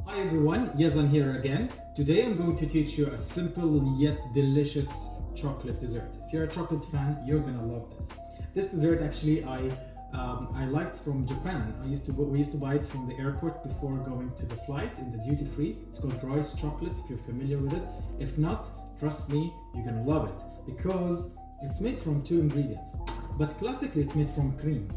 Hi everyone, Yazan here again. Today I'm going to teach you a simple yet delicious chocolate dessert. If you're a chocolate fan, you're gonna love this. This dessert actually I liked from Japan. We used to buy it from the airport before going to the flight in the duty free. It's called Royce Chocolate if you're familiar with it. If not, trust me, you're gonna love it because it's made from 2 ingredients. But classically it's made from cream,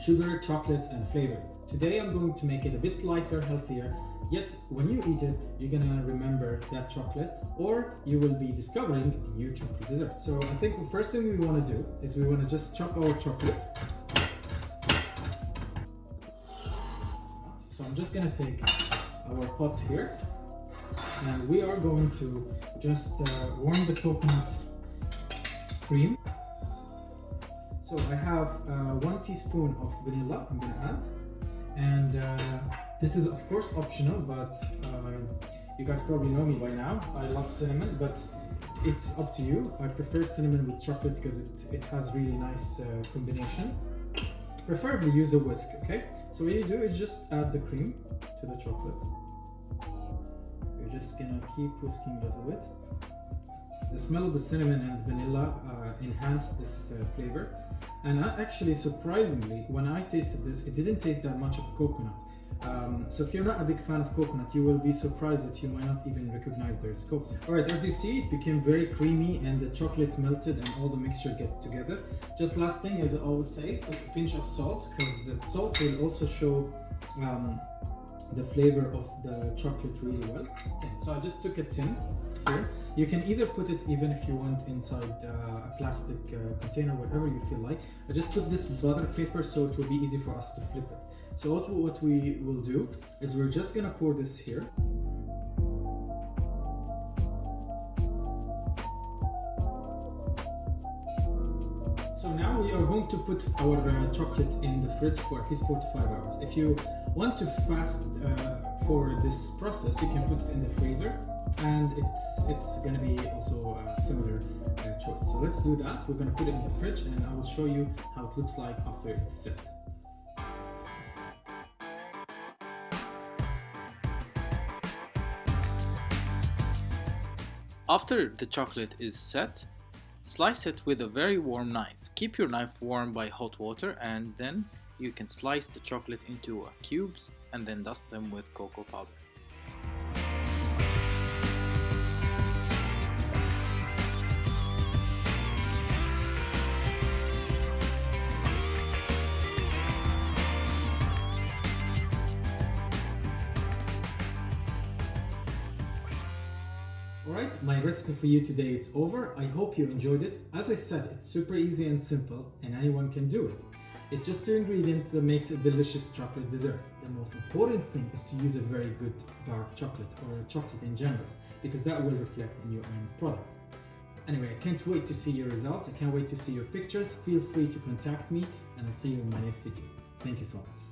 sugar, chocolates and flavorings. Today I'm going to make it a bit lighter, healthier, yet when you eat it, you're gonna remember that chocolate or you will be discovering a new chocolate dessert. So I think the first thing we wanna do is we wanna just chop our chocolate. So I'm just gonna take our pot here and we are going to just warm the coconut cream. So I have 1 teaspoon of vanilla I'm gonna add, and this is of course optional, but you guys probably know me by now. I love cinnamon, but it's up to you. I prefer cinnamon with chocolate because it has really nice combination. Preferably use a whisk, okay? So what you do is just add the cream to the chocolate. You're just gonna keep whisking a little bit. The smell of the cinnamon and vanilla enhanced this flavor. And actually, surprisingly, when I tasted this, it didn't taste that much of coconut. So if you're not a big fan of coconut, you will be surprised that you might not even recognize there's coconut. Alright, as you see, it became very creamy and the chocolate melted and all the mixture get together. Just last thing, as I always say, put a pinch of salt, because the salt will also show the flavor of the chocolate really well. So I just took a tin here. You can either put it, even if you want, inside a plastic container, whatever you feel like. I just put this butter paper so it will be easy for us to flip it. So what we will do is we're just gonna pour this here. So now we are going to put our chocolate in the fridge for at least 4 to 5 hours. If you want to fast for this process, you can put it in the freezer, and it's going to be also a similar choice. So let's do that. We're going to put it in the fridge, and I will show you how it looks like after it's set. After the chocolate is set, slice it with a very warm knife. Keep your knife warm by hot water, and then you can slice the chocolate into cubes and then dust them with cocoa powder. Alright, my recipe for you today it's over. I hope you enjoyed it. As I said, it's super easy and simple and anyone can do it. It's just 2 ingredients that makes a delicious chocolate dessert. The most important thing is to use a very good dark chocolate or chocolate in general, because that will reflect in your end product. Anyway, I can't wait to see your results. I can't wait to see your pictures. Feel free to contact me and I'll see you in my next video. Thank you so much.